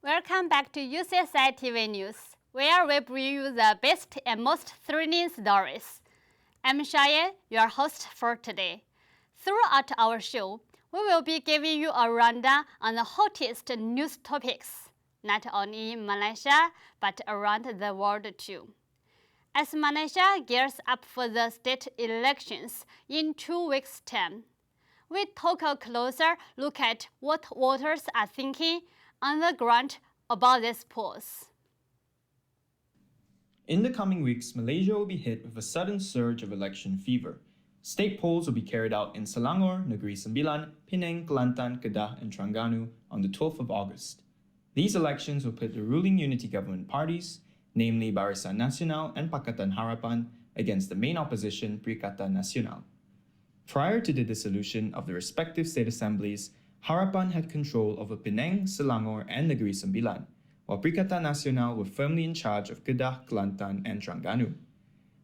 Welcome back to UCSI TV News, where we bring you the best and most thrilling stories. I'm Cheyenne, your host for today. Throughout our show, we will be giving you a rundown on the hottest news topics, not only in Malaysia, but around the world too. As Malaysia gears up for the state elections in 2 weeks' time, we take a closer look at what voters are thinking on the ground about these polls. In the coming weeks, Malaysia will be hit with a sudden surge of election fever. State polls will be carried out in Selangor, Negeri Sembilan, Penang, Kelantan, Kedah, and Terengganu on the 12th of August. These elections will pit the ruling unity government parties, namely Barisan Nasional and Pakatan Harapan, against the main opposition, Perikatan Nasional. Prior to the dissolution of the respective state assemblies, Harapan had control over Penang, Selangor, and Negeri Sembilan, while Perikatan Nasional were firmly in charge of Kedah, Kelantan, and Terengganu.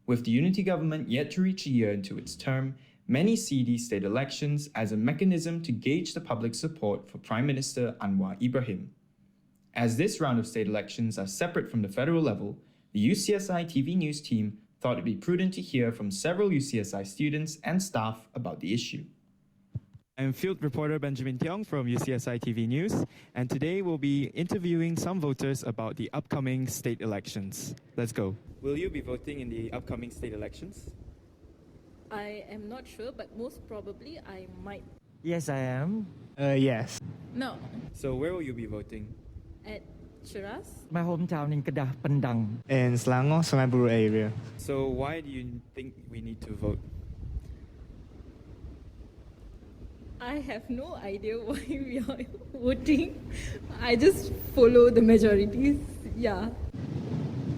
With the unity government yet to reach a year into its term, many see these state elections as a mechanism to gauge the public support for Prime Minister Anwar Ibrahim. As this round of state elections are separate from the federal level, the UCSI TV News team thought it'd be prudent to hear from several UCSI students and staff about the issue. I'm field reporter Benjamin Tiong from UCSI TV News, and today we'll be interviewing some voters about the upcoming state elections. Let's go. Will you be voting in the upcoming state elections? I am not sure, but most probably I might. Yes, I am. Yes. No, So where will you be voting? at Shiraz. My hometown in Kedah, Pendang. In Selangor, Sungai Buloh area. So why do you think we need to vote? I have no idea why we are voting. I just follow the majorities. Yeah.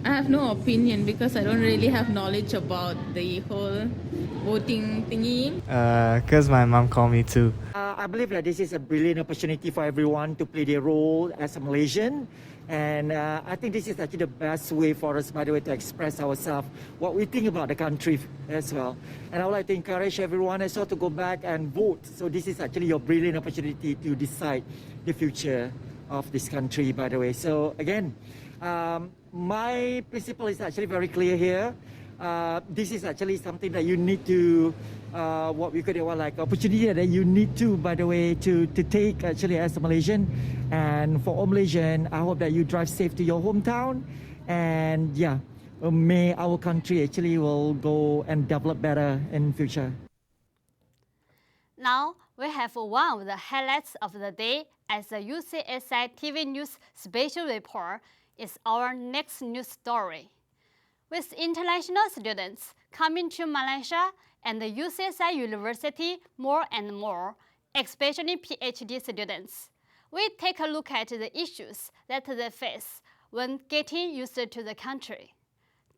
I have no opinion because I don't really have knowledge about the whole voting thingy. Because my mom called me too. I believe that this is a brilliant opportunity for everyone to play their role as a Malaysian. And I think this is actually the best way for us, by the way, to express ourselves, what we think about the country as well. And I would like to encourage everyone as well to go back and vote. So this is actually your brilliant opportunity to decide the future of this country, by the way. So again, my principle is actually very clear here. This is actually something that you need to, what we could call like opportunity that you need to, by the way, to take actually as a Malaysian. And for all Malaysian, I hope that you drive safe to your hometown. And yeah, may our country actually will go and develop better in future. Now, we have one of the highlights of the day as the UCSI TV News special report is our next news story. With international students coming to Malaysia and the UCSI University more and more, especially PhD students, we take a look at the issues that they face when getting used to the country.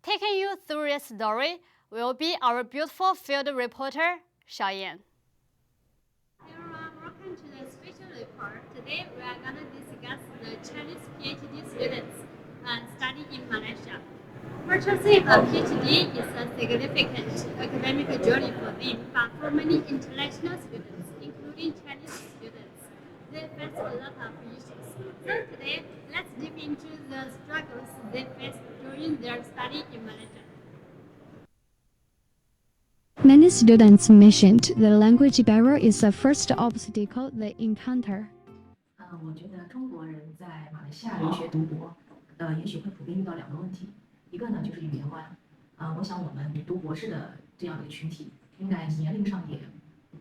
Taking you through this story will be our beautiful field reporter, Cheyenne. Everyone, welcome to the special report. Today we are going to discuss the Chinese PhD students studying in Malaysia. Purchasing a PhD is a significant academic journey for them, but for many international students, including Chinese students, they face a lot of issues. So today, let's dip into the struggles they face during their study in Malaysia. Many students mentioned the language barrier is the first obstacle they encounter. 我觉得中国人在马来西亚留学读博，也许会普遍遇到2个问题，一个呢就是语言关，我想我们读博士的这样的群体，应该年龄上也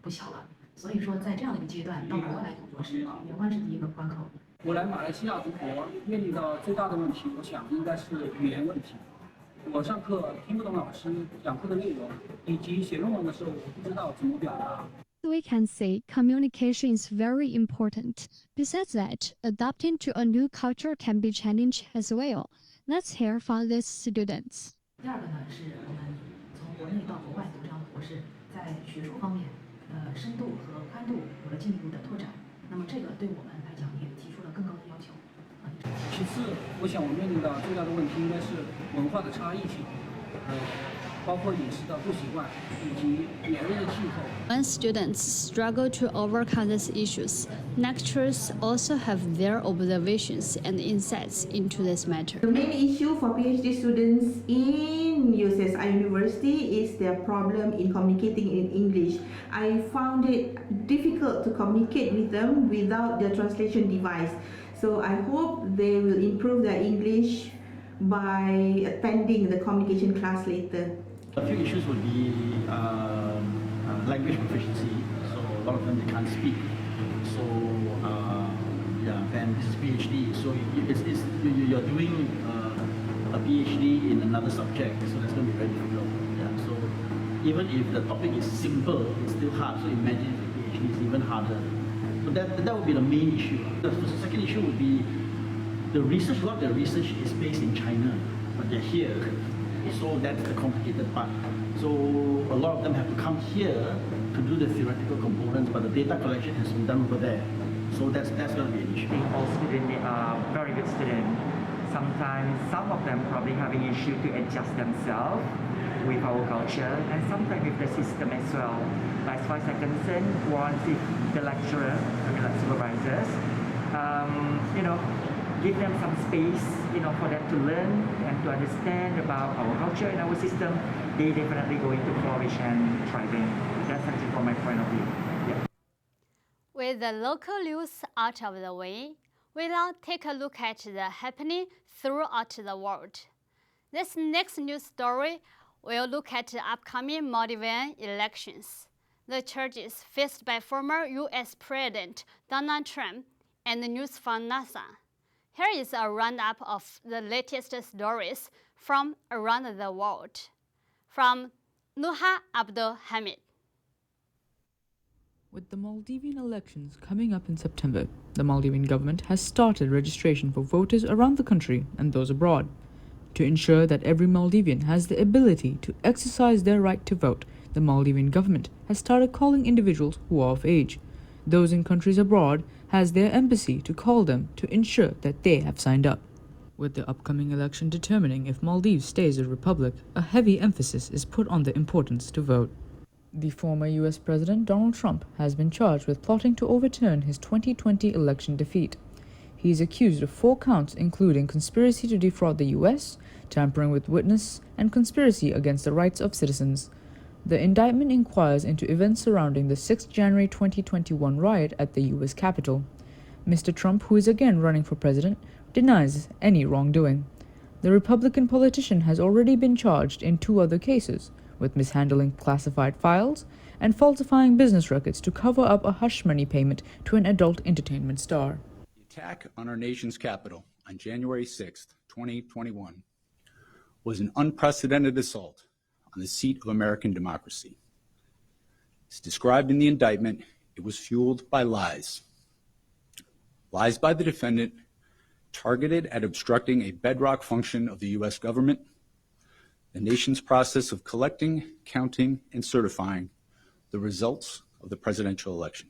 不小了，所以说在这样的一个阶段到国外来读博士，语言关是第一个关口。我来马来西亚读博面临到最大的问题，我想应该是语言问题。我上课听不懂老师讲课的内容，以及写论文的时候我不知道怎么表达。 We can say communication is very important. Besides that, adapting to a new culture can be challenging as well. Let's hear from these students. 第二个呢是我们从国内到国外读这样的博士，在学术方面，深度和宽度有了进一步的拓展。那么这个对我们来讲也提出了更高的要求。其次，我想我面临的最大的问题应该是文化的差异性。包括饮食的不习惯以及炎热的气候。When students struggle to overcome these issues, lecturers also have their observations and insights into this matter. The main issue for PhD students in UCSI University is their problem in communicating in English. I found it difficult to communicate with them without the translation device. So I hope they will improve their English by attending the communication class later. A few issues would be language proficiency. So a lot of them they can't speak. So yeah, and this is PhD. So you're doing a PhD in another subject. So that's going to be very difficult. Yeah. So even if the topic is simple, it's still hard. So imagine if the PhD is even harder. So that would be the main issue. The second issue would be the research. A lot of the research is based in China, but they're here. So that's the complicated part. So a lot of them have to come here to do the theoretical components, but the data collection has been done over there. So that's going to be an issue. All students are very good students. Sometimes some of them probably having issue to adjust themselves with our culture, and sometimes with the system as well. But as far as I'm concerned, once if the lecturer, like supervisors, give them some space, for them to learn and to understand about our culture and our system, they definitely going to flourish and thriving. That's actually from my point of view. Yeah. With the local news out of the way, we now take a look at the happening throughout the world. This next news story will look at the upcoming Maldivian elections, the charges faced by former US President Donald Trump, and the news from NASA. Here is a roundup of the latest stories from around the world. From Nuha Abdul Hamid. With the Maldivian elections coming up in September, the Maldivian government has started registration for voters around the country and those abroad. To ensure that every Maldivian has the ability to exercise their right to vote, the Maldivian government has started calling individuals who are of age. Those in countries abroad has their embassy to call them to ensure that they have signed up. With the upcoming election determining if Maldives stays a republic, a heavy emphasis is put on the importance to vote. The former US President Donald Trump has been charged with plotting to overturn his 2020 election defeat. He is accused of 4 counts including conspiracy to defraud the US, tampering with witness, and conspiracy against the rights of citizens. The indictment inquires into events surrounding the 6 January 2021 riot at the US Capitol. Mr. Trump, who is again running for president, denies any wrongdoing. The Republican politician has already been charged in 2 other cases, with mishandling classified files and falsifying business records to cover up a hush money payment to an adult entertainment star. The attack on our nation's capital on January 6, 2021 was an unprecedented assault on the seat of American democracy. As described in the indictment, it was fueled by lies. Lies by the defendant targeted at obstructing a bedrock function of the U.S. government, the nation's process of collecting, counting, and certifying the results of the presidential election.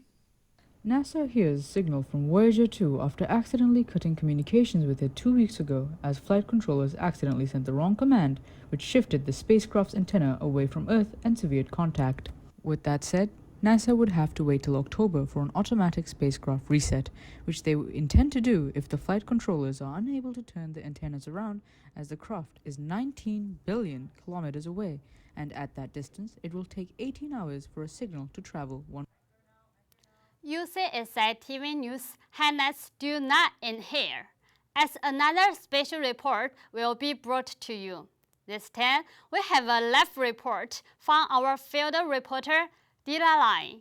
NASA hears a signal from Voyager 2 after accidentally cutting communications with it 2 weeks ago as flight controllers accidentally sent the wrong command, which shifted the spacecraft's antenna away from Earth and severed contact. With that said, NASA would have to wait till October for an automatic spacecraft reset, which they intend to do if the flight controllers are unable to turn the antennas around, as the craft is 19 billion kilometers away, and at that distance it will take 18 hours for a signal to travel 1. UCSI TV News highlights do not end here, as another special report will be brought to you. This time, we have a live report from our field reporter, Dila Lai.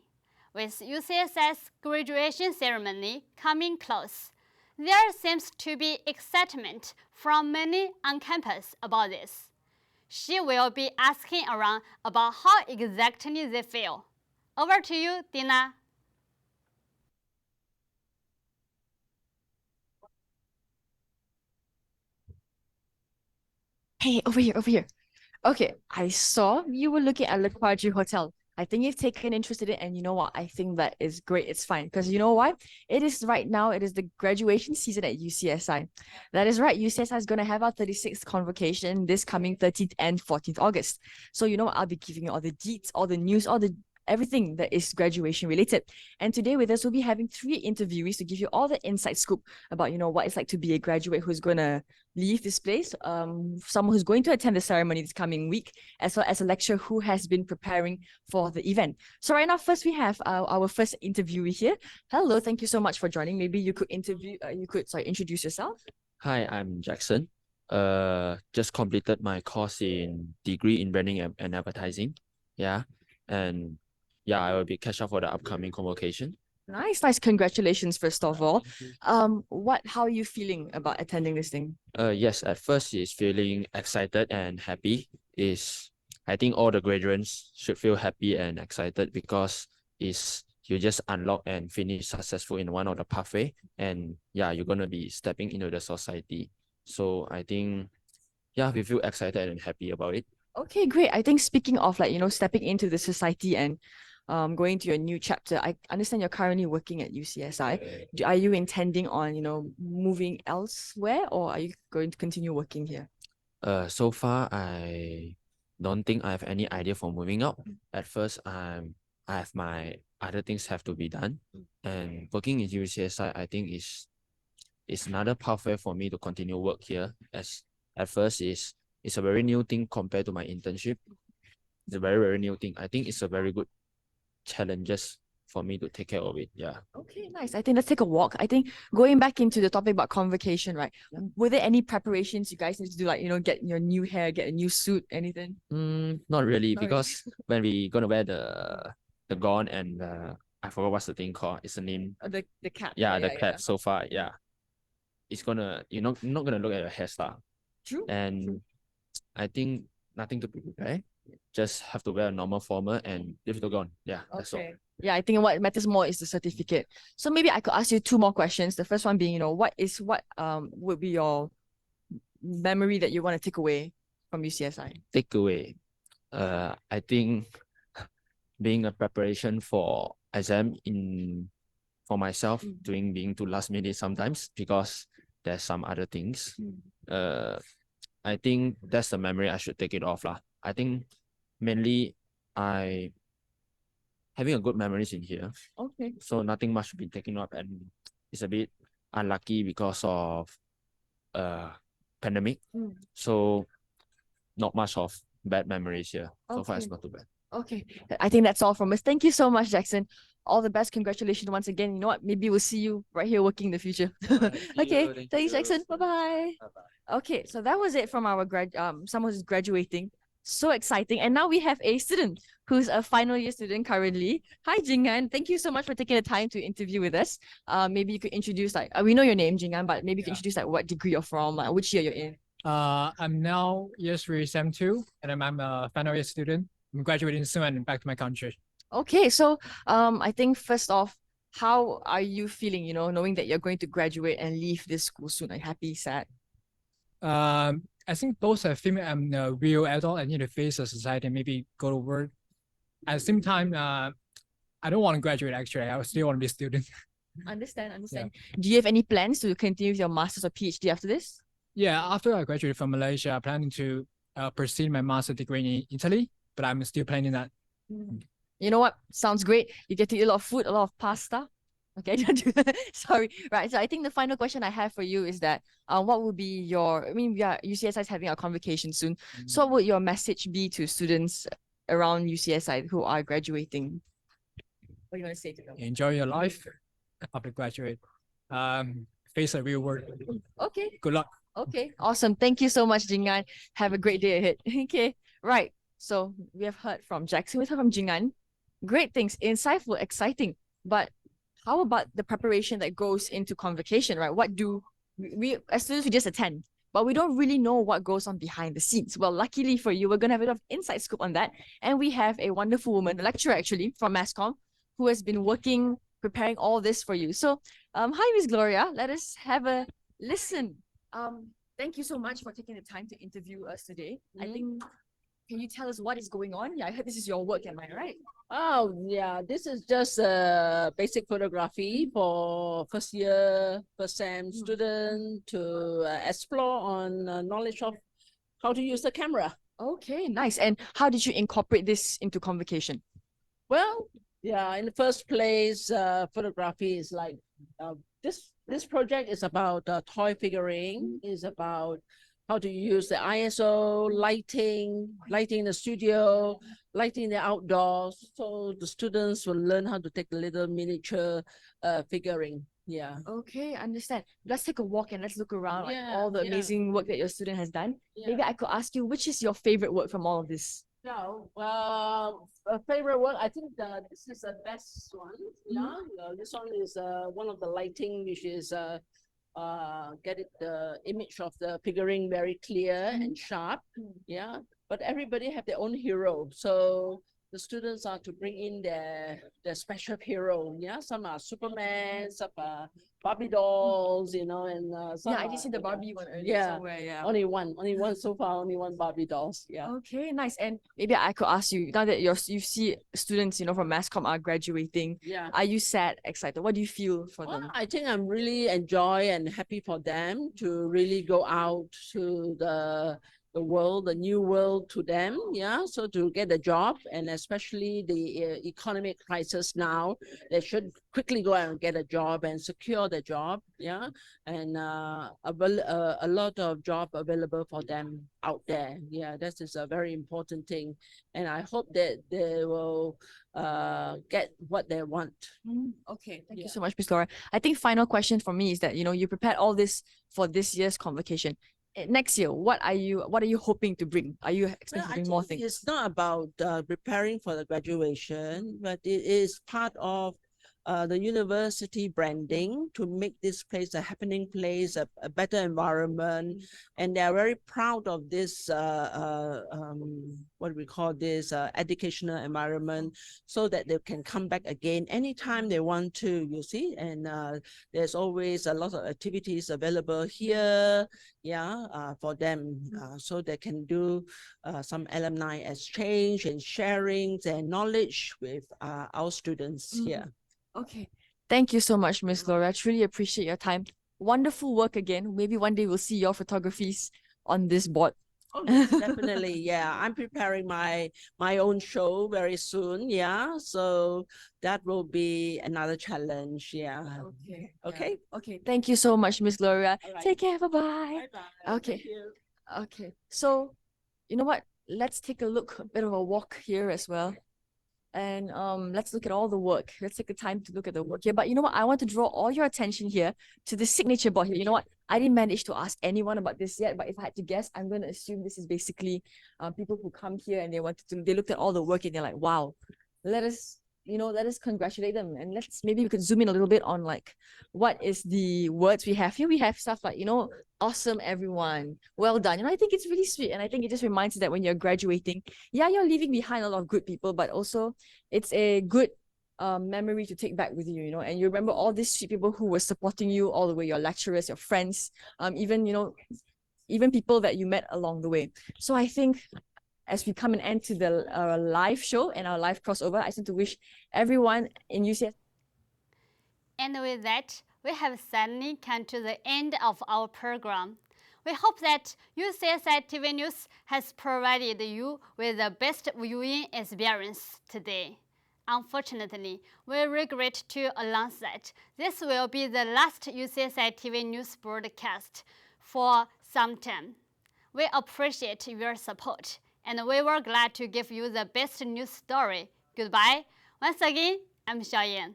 With UCSI's graduation ceremony coming close, there seems to be excitement from many on campus about this. She will be asking around about how exactly they feel. Over to you, Dina. Hey, over here, over here. Okay, I saw you were looking at Le Quadri Hotel. I think you've taken interest in it, and you know what? I think that is great. It's fine because you know why? It is right now. It is the graduation season at UCSI. That is right. UCSI is going to have our 36th convocation this coming 13th and 14th August. So you know what? I'll be giving you all the deets, all the news, all the everything that is graduation related. And today with us, we'll be having 3 interviewees to give you all the inside scoop about, you know, what it's like to be a graduate who's going to leave this place, someone who's going to attend the ceremony this coming week, as well as a lecturer who has been preparing for the event. So right now, first we have our first interviewee here. Hello, thank you so much for joining. Maybe you could introduce yourself. Hi, I'm Jackson. Just completed my course in degree in branding and advertising. Yeah, and yeah, I will be catch up for the upcoming convocation. Nice. Congratulations, first of all. How are you feeling about attending this thing? Yes, at first is feeling excited and happy. I think all the graduates should feel happy and excited because you just unlock and finish successful in one of the pathway, and yeah, you're gonna be stepping into the society. So I think, yeah, we feel excited and happy about it. Okay, great. I think speaking of stepping into the society and going to your new chapter, I understand you're currently working at UCSI. Are you intending on, moving elsewhere, or are you going to continue working here? So far, I don't think I have any idea for moving out. At first, I have my other things have to be done, and working in UCSI, I think is another pathway for me to continue work here. As at first, it's a very new thing compared to my internship. It's a very new thing. I think it's a very good challenges for me to take care of it. Yeah. Okay, nice. I think let's take a walk. I think going back into the topic about convocation, right? Were there any preparations you guys need to do, get your new hair, get a new suit, anything? Not really, because when we gonna wear the gown and I forgot what's the thing called. It's the name. The cap. Yeah, the cap. Yeah. So far, yeah, it's gonna not gonna look at your hairstyle. True. And true. I think nothing to be prepared. Just have to wear a normal formal and lift the gown. Yeah, that's all. Yeah, I think what matters more is the certificate. So maybe I could ask you 2 more questions. The first one being, what would be your memory that you want to take away from UCSI? Take away. I think being a preparation for exam for myself being too last minute sometimes because there's some other things. I think that's the memory I should take it off lah. I think mainly having a good memories in here. Okay. So nothing much been taken up, and it's a bit unlucky because of pandemic. So not much of bad memories here. So far, it's not too bad. Okay. I think that's all from us. Thank you so much, Jackson. All the best. Congratulations once again. You know what? Maybe we'll see you right here working in the future. Okay. Thanks, Jackson. Bye-bye. Okay, so that was it from our someone who's graduating. So exciting. And now we have a student who's a final year student currently. Hi, Jingan. Thank you so much for taking the time to interview with us. Maybe you could introduce we know your name, Jingan, but maybe you can introduce what degree you're from, which year you're in. I'm now year 3 Sem 2, and I'm a final year student. I'm graduating soon and back to my country. Okay, so I think first off, how are you feeling, knowing that you're going to graduate and leave this school soon? Are you happy, sad? I think both I feel I'm a real adult. I need to face the society and maybe go to work. At the same time, I don't want to graduate actually. I still want to be a student. Understand. Yeah. Do you have any plans to continue with your master's or PhD after this? Yeah, after I graduate from Malaysia, I'm planning to pursue my master's degree in Italy, but I'm still planning that. You know what? Sounds great. You get to eat a lot of food, a lot of pasta. Okay, sorry. Right. So I think the final question I have for you is that what would be UCSI is having a convocation soon. So what would your message be to students around UCSI who are graduating? What do you want to say to them? Enjoy your life after graduate. Face the real world. Okay. Good luck. Okay, awesome. Thank you so much, Jingan. Have a great day ahead. Okay, right. So we have heard from Jackson, we heard from Jingan. Great things, insightful, exciting. But how about the preparation that goes into convocation, right? What do we as students, we just attend, but we don't really know what goes on behind the scenes. Well, luckily for you, we're going to have a bit of inside scoop on that. And we have a wonderful woman, a lecturer actually, from MassCom, who has been preparing all this for you. So, hi, Miss Gloria. Let us have a listen. Thank you so much for taking the time to interview us today. I think Can you tell us what is going on? Yeah, I heard this is your work, am I right? Oh, yeah, this is just basic photography for first year, first sem student to explore on knowledge of how to use the camera. Okay, nice. And how did you incorporate this into convocation? Well, yeah, in the first place, photography is like this project is about toy figurine, is about how to use the ISO, lighting the studio, lighting the outdoors. So the students will learn how to take the little miniature figurine. Yeah. Okay, understand. Let's take a walk and let's look around like Yeah, all the yeah. amazing work that your student has done. Maybe Yeah. I could ask you, which is your favorite work from all of this? No, a favorite one. I think this is the best one. Yeah, this one is one of the lighting, which is get it the image of the figurine very clear and sharp. Yeah, but everybody have their own hero, so the students are to bring in their special hero. Yeah, some are Superman, some are Barbie dolls, you know, and some Yeah, I are, did see the Barbie one earlier yeah, somewhere, yeah. only one so far, only one Barbie dolls. Yeah. Okay, nice. And maybe I could ask you, now that you see students, from mass comm are graduating, Yeah. are you sad, excited? What do you feel for Well, them? I think I'm really enjoy and happy for them to really go out to the world, the new world to them. Yeah, so to get a job, and especially the economic crisis now, they should quickly go out and get a job and secure the job. Yeah, and a lot of job available for them out there. Yeah, that is a very important thing, and I hope that they will get what they want. Okay, thank you so much, Miss Laura. I think final question for me is that you prepared all this for this year's convocation. Next year, what are you hoping to bring? Are you expecting to bring more things? It's not about preparing for the graduation, but it is part of the university branding to make this place a happening place, a better environment. And they are very proud of this, what we call this, educational environment, so that they can come back again anytime they want to, you see. And there's always a lot of activities available here, yeah, for them, so they can do some alumni exchange and sharing their knowledge with our students here. Okay. Thank you so much, Miss Laura. I truly appreciate your time. Wonderful work again. Maybe one day we'll see your photographies on this board. Oh, yes, definitely. Yeah, I'm preparing my own show very soon. Yeah, so that will be another challenge. Yeah. Okay. Okay. Okay. Thank you so much, Miss Laura. All right. Take care. Bye-bye. Bye-bye. Okay. Thank you. Okay. So, you know what? Let's take a look, a bit of a walk here as well. And let's look at all the work. Let's take the time to look at the work here. But you know what? I want to draw all your attention here to the signature board here. You know what? I didn't manage to ask anyone about this yet, but if I had to guess, I'm going to assume this is basically people who come here and they looked at all the work and they're like, wow, let us congratulate them. And maybe we could zoom in a little bit on like, what is the words we have here? We have stuff like, awesome, everyone. Well done. I think it's really sweet. And I think it just reminds you that when you're graduating, yeah, you're leaving behind a lot of good people, but also it's a good memory to take back with you, and you remember all these sweet people who were supporting you all the way, your lecturers, your friends, even people that you met along the way. So I think as we come and end to the live show and our live crossover, I just want to wish everyone in UCSI. And with that, we have suddenly come to the end of our program. We hope that UCSI TV News has provided you with the best viewing experience today. Unfortunately, we regret to announce that this will be the last UCSI TV News broadcast for some time. We appreciate your support, and we were glad to give you the best news story. Goodbye. Once again, I'm Xiaoyan.